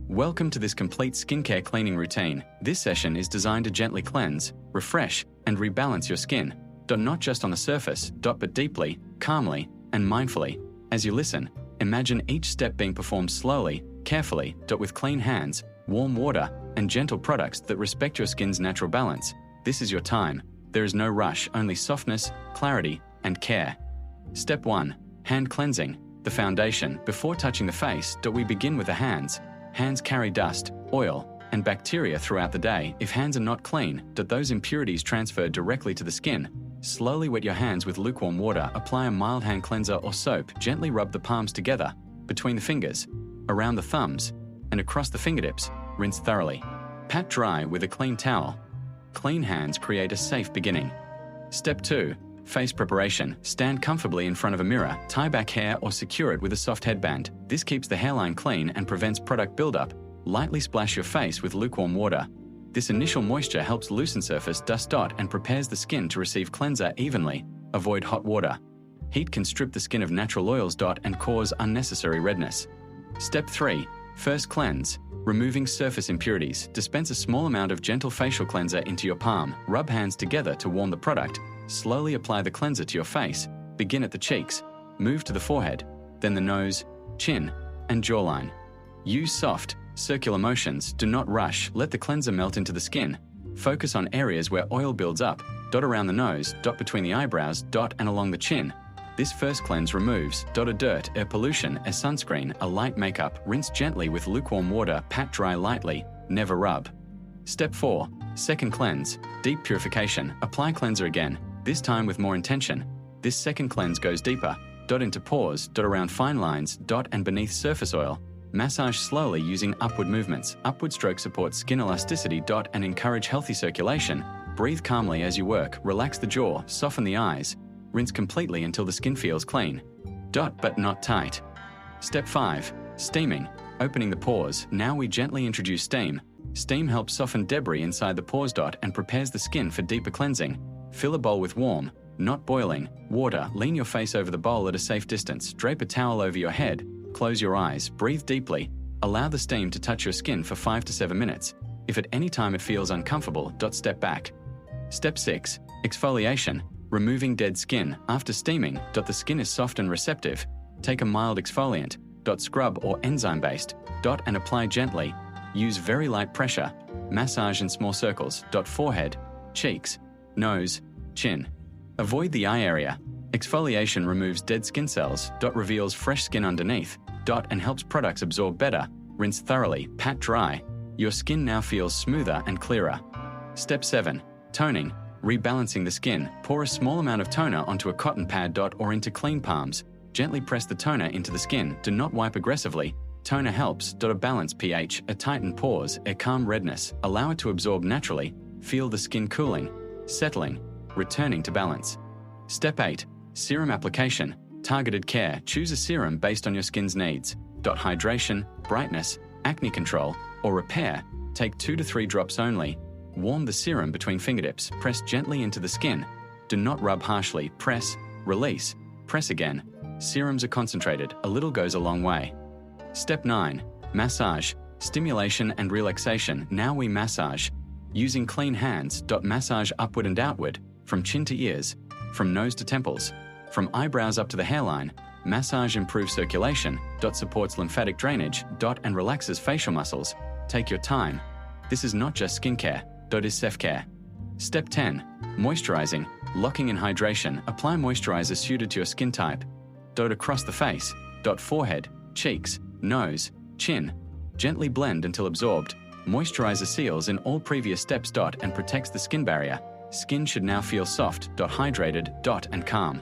Welcome to this complete skincare cleaning routine. This session is designed to gently cleanse, refresh, and rebalance your skin. Not just on the surface, but deeply, calmly, and mindfully. As you listen, imagine each step being performed slowly, carefully, with clean hands, warm water, and gentle products that respect your skin's natural balance. This is your time. There is no rush, only softness, clarity, and care. Step 1. Hand cleansing. The foundation. Before touching the face, we begin with the hands. Hands carry dust, oil, and bacteria throughout the day. If hands are not clean, those impurities transfer directly to the skin. Slowly wet your hands with lukewarm water. Apply a mild hand cleanser or soap. Gently rub the palms together, between the fingers, around the thumbs, and across the fingertips. Rinse thoroughly. Pat dry with a clean towel. Clean hands create a safe beginning. Step 2. Face preparation. Stand comfortably in front of a mirror, tie back hair or secure it with a soft headband. This keeps the hairline clean and prevents product buildup. Lightly splash your face with lukewarm water. This initial moisture helps loosen surface dust and prepares the skin to receive cleanser evenly. Avoid hot water. Heat can strip the skin of natural oils and cause unnecessary redness. Step 3. First cleanse. Removing surface impurities. Dispense a small amount of gentle facial cleanser into your palm. Rub hands together to warm the product. Slowly apply the cleanser to your face. Begin at the cheeks. Move to the forehead, then the nose, chin, and jawline. Use soft, circular motions. Do not rush. Let the cleanser melt into the skin. Focus on areas where oil builds up. Around the nose, between the eyebrows, and along the chin. This first cleanse removes dirt, air pollution, a sunscreen, a light makeup. Rinse gently with lukewarm water. Pat dry lightly. Never rub. Step 4. Second cleanse. Deep purification. Apply cleanser again, this time with more intention. This second cleanse goes deeper. Into pores, around fine lines, and beneath surface oil. Massage slowly using upward movements. Upward stroke supports skin elasticity, and encourage healthy circulation. Breathe calmly as you work. Relax the jaw, soften the eyes. Rinse completely until the skin feels clean. But not tight. Step 5. Steaming. Opening the pores. Now we gently introduce steam. Steam helps soften debris inside the pores, and prepares the skin for deeper cleansing. Fill a bowl with warm, not boiling, water. Lean your face over the bowl at a safe distance. Drape a towel over your head. Close your eyes. Breathe deeply. Allow the steam to touch your skin for 5 to 7 minutes. If at any time it feels uncomfortable, step back. Step 6. Exfoliation. Removing dead skin. After steaming, the skin is soft and receptive. Take a mild exfoliant, scrub or enzyme-based, and apply gently. Use very light pressure. Massage in small circles. Forehead, cheeks, nose, chin. Avoid the eye area. Exfoliation removes dead skin cells, reveals fresh skin underneath, and helps products absorb better. Rinse thoroughly. Pat dry. Your skin now feels smoother and clearer. Step 7. Toning. Rebalancing the skin. Pour a small amount of toner onto a cotton pad, or into clean palms. Gently press the toner into the skin. Do not wipe aggressively. Toner helps. A balance pH, a tightened pores, a calm redness. Allow it to absorb naturally. Feel the skin cooling, settling, returning to balance. Step 8. Serum application. Targeted care. Choose a serum based on your skin's needs. Hydration, brightness, acne control, or repair. Take 2 to 3 drops only. Warm the serum between fingertips. Press gently into the skin. Do not rub harshly. Press, release, press again. Serums are concentrated. A little goes a long way. Step 9. Massage, stimulation and relaxation. Now we massage. Using clean hands. Massage upward and outward, from chin to ears, from nose to temples, from eyebrows up to the hairline. Massage improves circulation. Supports lymphatic drainage. And relaxes facial muscles. Take your time. This is not just skincare. Is self-care. Step 10. Moisturizing. Locking in hydration. Apply moisturizer suited to your skin type. Across the face. Forehead, cheeks, nose, chin. Gently blend until absorbed. Moisturizer seals in all previous steps. And protects the skin barrier. Skin should now feel soft, hydrated, and calm.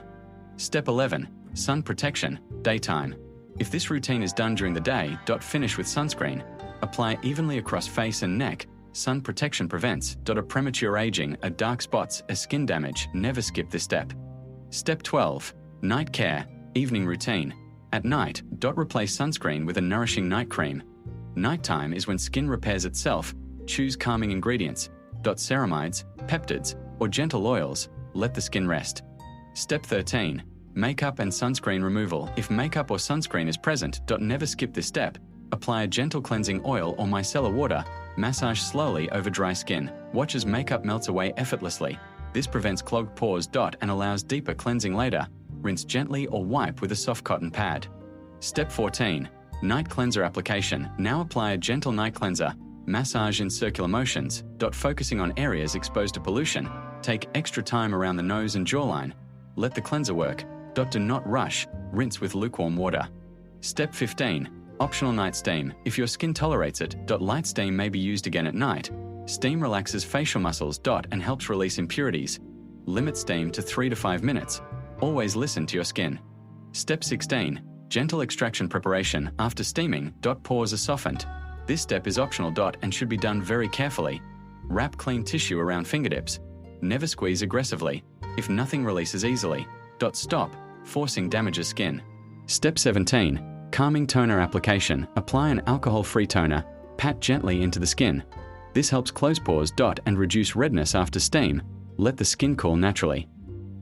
Step 11. Sun protection. Daytime. If this routine is done during the day, finish with sunscreen. Apply evenly across face and neck. Sun protection prevents a premature aging, a dark spots, a skin damage. Never skip this step. Step 12. Night care. Evening routine. At night, replace sunscreen with a nourishing night cream. Nighttime is when skin repairs itself. Choose calming ingredients. Ceramides, peptides, or gentle oils. Let the skin rest. Step 13. Makeup and sunscreen removal. If makeup or sunscreen is present, never skip this step. Apply a gentle cleansing oil or micellar water. Massage slowly over dry skin. Watch as makeup melts away effortlessly. This prevents clogged pores. And allows deeper cleansing later. Rinse gently or wipe with a soft cotton pad. Step 14. Night cleanser application. Now apply a gentle night cleanser. Massage in circular motions. Focusing on areas exposed to pollution. Take extra time around the nose and jawline. Let the cleanser work. Do not rush. Rinse with lukewarm water. Step 15. Optional night steam. If your skin tolerates it, light steam may be used again at night. Steam relaxes facial muscles. And helps release impurities. Limit steam to 3 to 5 minutes. Always listen to your skin. Step 16. Gentle extraction preparation. After steaming, pores are softened. This step is optional. And should be done very carefully. Wrap clean tissue around fingertips. Never squeeze aggressively. If nothing releases easily, stop. Forcing damages skin. Step 17. Calming toner application. Apply an alcohol-free toner. Pat gently into the skin. This helps close pores. And reduce redness after steam. Let the skin cool naturally.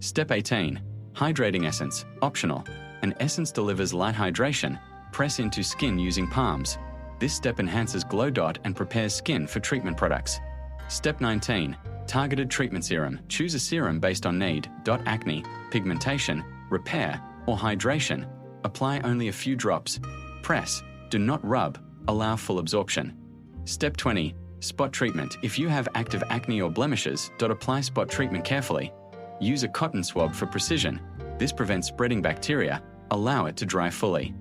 Step 18. Hydrating essence. Optional. An essence delivers light hydration. Press into skin using palms. This step enhances glow. And prepares skin for treatment products. Step 19. Targeted treatment serum. Choose a serum based on need. Acne, pigmentation, repair, or hydration. Apply only a few drops. Press. Do not rub. Allow full absorption. Step 20. Spot treatment. If you have active acne or blemishes, apply spot treatment carefully. Use a cotton swab for precision. This prevents spreading bacteria. Allow it to dry fully.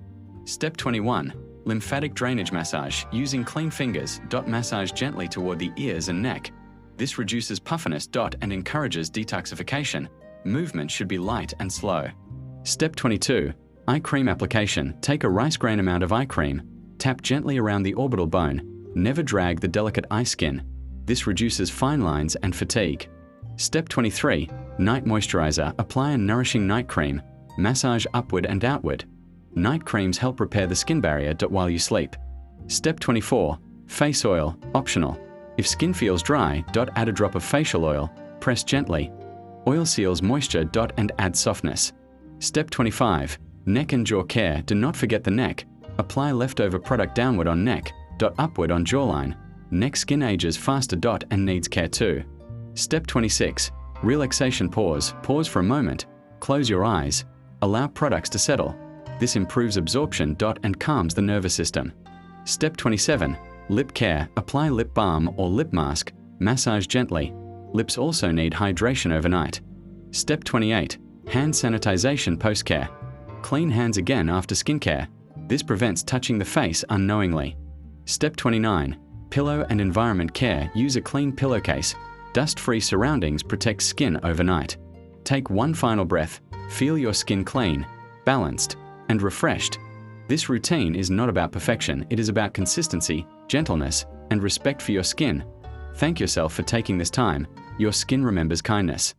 Step 21. Lymphatic drainage massage. Using clean fingers. Massage gently toward the ears and neck. This reduces puffiness. And encourages detoxification. Movement should be light and slow. Step 22. Eye cream application. Take a rice grain amount of eye cream. Tap gently around the orbital bone. Never drag the delicate eye skin. This reduces fine lines and fatigue. Step 23. Night moisturizer. Apply a nourishing night cream. Massage upward and outward. Night creams help repair the skin barrier. While you sleep. Step 24. Face oil. Optional. If skin feels dry, add a drop of facial oil. Press gently. Oil seals moisture. And adds softness. Step 25. Neck and jaw care. Do not forget the neck. Apply leftover product downward on neck. Upward on jawline. Neck skin ages faster. And needs care too. Step 26. Relaxation pause. Pause for a moment. Close your eyes. Allow products to settle. This improves absorption. And calms the nervous system. Step 27. Lip care. Apply lip balm or lip mask. Massage gently. Lips also need hydration overnight. Step 28. Hand sanitization post-care. Clean hands again after skincare. This prevents touching the face unknowingly. Step 29. Pillow and environment care. Use a clean pillowcase. Dust-free surroundings protect skin overnight. Take one final breath. Feel your skin clean, balanced, and refreshed. This routine is not about perfection. It is about consistency, gentleness, and respect for your skin. Thank yourself for taking this time. Your skin remembers kindness.